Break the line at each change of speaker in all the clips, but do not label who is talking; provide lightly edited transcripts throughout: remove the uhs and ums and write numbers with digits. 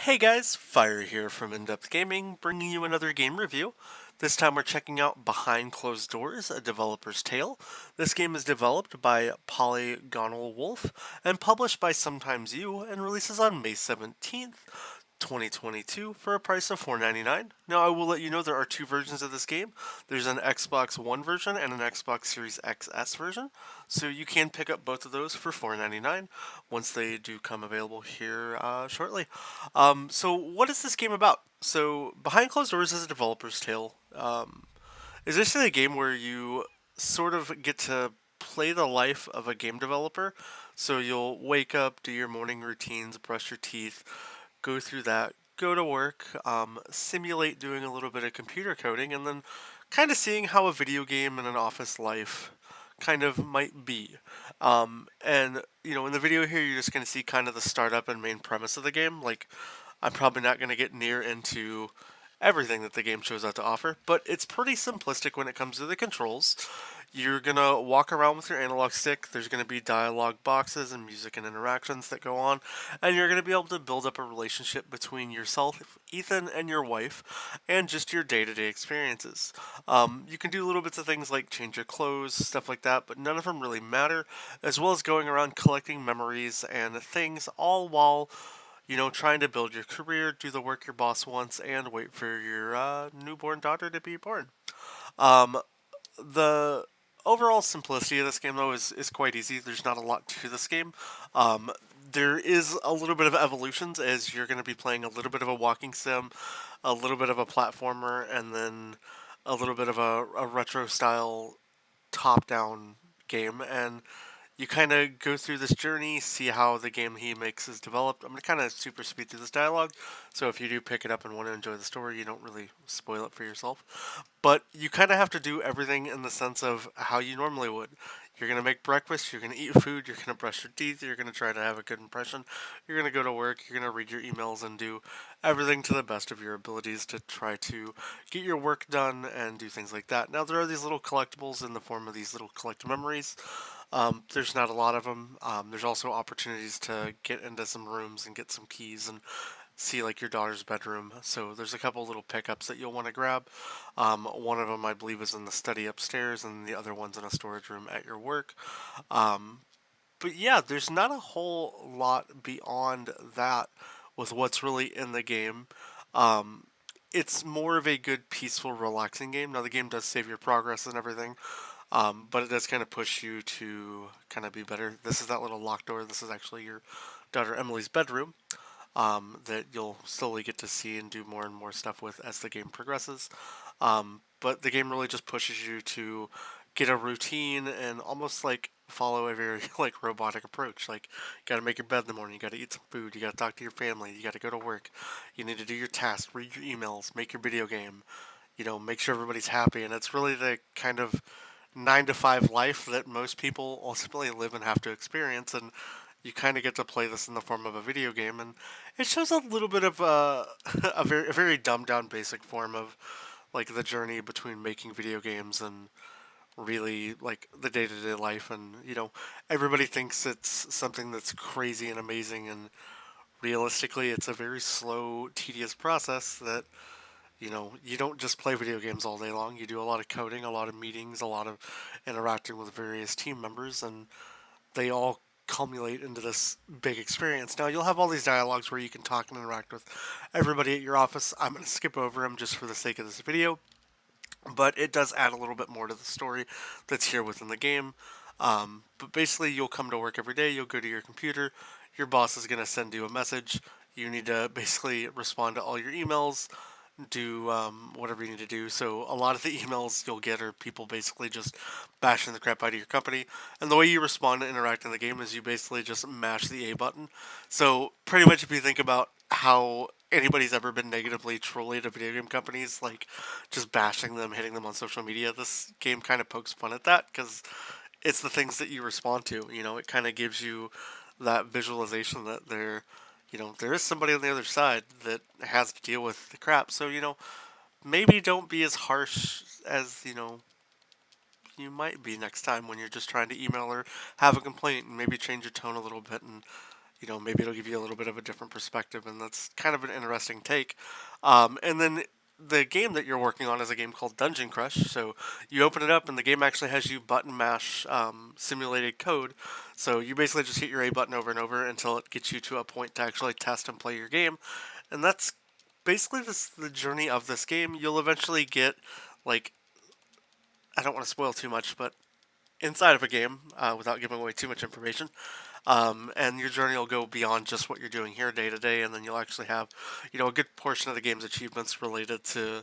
Hey guys, Fire here from InDepth Gaming, bringing you another game review. This time we're checking out Behind Closed Doors, A Developer's Tale. This game is developed by Polygonal Wolf and published by Sometimes You and releases on May 17th, 2022 for a price of $4.99. Now I will let you know there are two versions of this game. There's an Xbox One version and an Xbox Series XS version. So you can pick up both of those for $4.99 once they do come available here shortly. So what is this game about? So Behind Closed Doors is a developer's tale. Is this a game where you sort of get to play the life of a game developer? So you'll wake up, do your morning routines, brush your teeth, go through that, go to work, simulate doing a little bit of computer coding, and then kind of seeing how a video game and an office life kind of might be. And in the video here, you're just going to see kind of the startup and main premise of the game. Like, I'm probably not going to get near into everything that the game shows out to offer, but it's pretty simplistic when it comes to the controls. You're gonna walk around with your analog stick. There's gonna be dialogue boxes and music and interactions that go on, and you're gonna be able to build up a relationship between yourself, Ethan, and your wife, and just your day-to-day experiences. You can do little bits of things like change your clothes, stuff like that, but none of them really matter, as well as going around collecting memories and things, all while trying to build your career, do the work your boss wants, and wait for your newborn daughter to be born. Um, the overall simplicity of this game, though, is quite easy. There's not a lot to this game. Um, there is a little bit of evolutions as you're going to be playing a little bit of a walking sim, a little bit of a platformer, and then a little bit of a retro style top down game. And you kind of go through this journey, see how the game he makes is developed. I'm going to kind of super speed through this dialogue, so if you do pick it up and want to enjoy the story, you don't really spoil it for yourself. But you kind of have to do everything in the sense of how you normally would. You're going to make breakfast, you're going to eat food, you're going to brush your teeth, you're going to try to have a good impression, you're going to go to work, you're going to read your emails and do everything to the best of your abilities to try to get your work done and do things like that. Now, there are these little collectibles in the form of these little collect memories. There's not a lot of them. There's also opportunities to get into some rooms and get some keys and see like your daughter's bedroom. So there's a couple little pickups that you'll want to grab. One of them I believe is in the study upstairs, and the other one's in a storage room at your work. Um, but yeah, there's not a whole lot beyond that with what's really in the game. Um, it's more of a good, peaceful, relaxing game. Now the game does save your progress and everything, but it does kind of push you to kind of be better. This is that little locked door. This is actually your daughter Emily's bedroom, that you'll slowly get to see and do more and more stuff with as the game progresses. But the game really just pushes you to get a routine and almost like follow a very like robotic approach. Like, you got to make your bed in the morning, you got to eat some food, you got to talk to your family, you got to go to work, you need to do your tasks, read your emails, make your video game, make sure everybody's happy. And it's really the kind of 9 to 5 life that most people ultimately live and have to experience. And you kind of get to play this in the form of a video game, and it shows a little bit of a very dumbed down basic form of like the journey between making video games and really like the day to day life. And everybody thinks it's something that's crazy and amazing, and realistically, it's a very slow, tedious process that you don't just play video games all day long. You do a lot of coding, a lot of meetings, a lot of interacting with various team members, and they all culminate into this big experience. Now, you'll have all these dialogues where you can talk and interact with everybody at your office. I'm going to skip over them just for the sake of this video, but it does add a little bit more to the story that's here within the game. But basically, you'll come to work every day, you'll go to your computer, your boss is going to send you a message. You need to basically respond to all your emails, do whatever you need to do. So a lot of the emails you'll get are people basically just bashing the crap out of your company. And the way you respond and interact in the game is you basically just mash the A button. So pretty much if you think about how anybody's ever been negatively trolled at video game companies, like just bashing them, hitting them on social media, this game kind of pokes fun at that because it's the things that you respond to. It kind of gives you that visualization that there is somebody on the other side that has to deal with the crap. So, maybe don't be as harsh as, you might be next time when you're just trying to email or have a complaint, and maybe change your tone a little bit and, maybe it'll give you a little bit of a different perspective, and that's kind of an interesting take. And then the game that you're working on is a game called Dungeon Crush. So you open it up, and the game actually has you button mash simulated code. So you basically just hit your A button over and over until it gets you to a point to actually test and play your game. And that's basically the journey of this game. You'll eventually get, like, I don't want to spoil too much, but inside of a game without giving away too much information. And your journey will go beyond just what you're doing here day to day, and then you'll actually have, a good portion of the game's achievements related to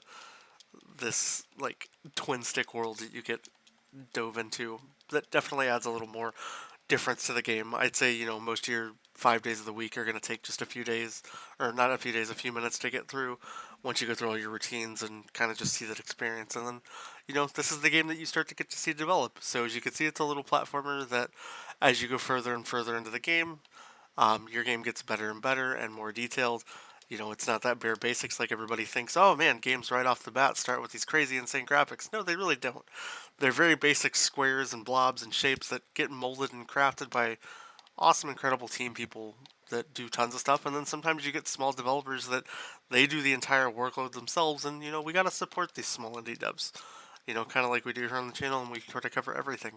this like twin stick world that you get dove into. That definitely adds a little more difference to the game. I'd say, most of your 5 days of the week are going to take just a few days, or not a few days, a few minutes to get through once you go through all your routines and kind of just see that experience. And then, this is the game that you start to get to see develop. So as you can see, it's a little platformer that as you go further and further into the game, your game gets better and better and more detailed. It's not that bare basics like everybody thinks. Oh man, games right off the bat start with these crazy, insane graphics. No, they really don't. They're very basic squares and blobs and shapes that get molded and crafted by awesome, incredible team people that do tons of stuff. And then sometimes you get small developers that they do the entire workload themselves. And, we got to support these small indie devs. Kind of like we do here on the channel, and we try to cover everything.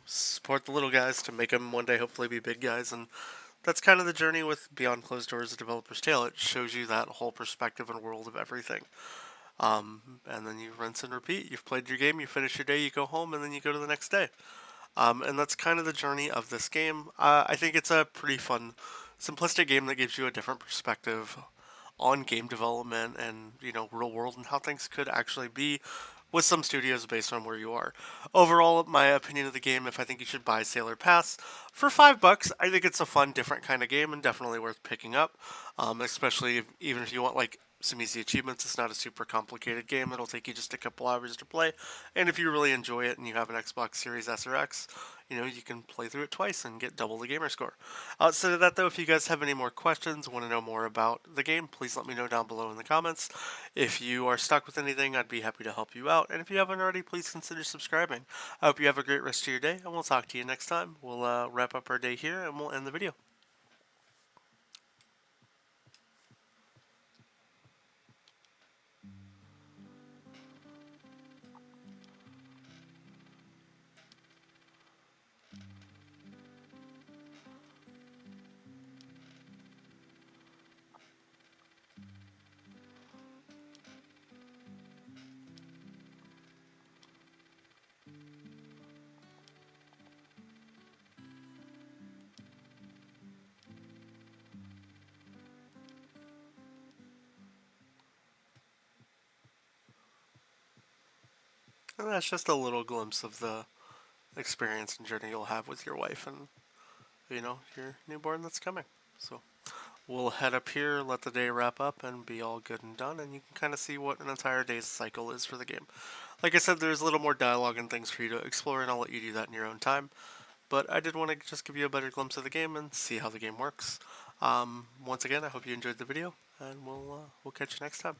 Support the little guys to make them one day hopefully be big guys. And that's kind of the journey with Beyond Closed Doors, A Developer's Tale. It shows you that whole perspective and world of everything. And then you rinse and repeat. You've played your game, you finish your day, you go home, and then you go to the next day. And that's kind of the journey of this game. I think it's a pretty fun, simplistic game that gives you a different perspective on game development and, real world and how things could actually be with some studios based on where you are. Overall, my opinion of the game, if I think you should buy Sailor Pass for $5, I think it's a fun, different kind of game and definitely worth picking up. Especially even if you want like some easy achievements. It's not a super complicated game. It'll take you just a couple hours to play. And if you really enjoy it and you have an Xbox Series S or X, you can play through it twice and get double the gamer score. Outside of that, though, if you guys have any more questions, want to know more about the game, please let me know down below in the comments. If you are stuck with anything, I'd be happy to help you out. And if you haven't already, please consider subscribing. I hope you have a great rest of your day, and we'll talk to you next time. We'll wrap up our day here, and we'll end the video. And that's just a little glimpse of the experience and journey you'll have with your wife and, your newborn that's coming. So we'll head up here, let the day wrap up, and be all good and done, and you can kind of see what an entire day's cycle is for the game. Like I said, there's a little more dialogue and things for you to explore, and I'll let you do that in your own time. But I did want to just give you a better glimpse of the game and see how the game works. Once again, I hope you enjoyed the video, and we'll catch you next time.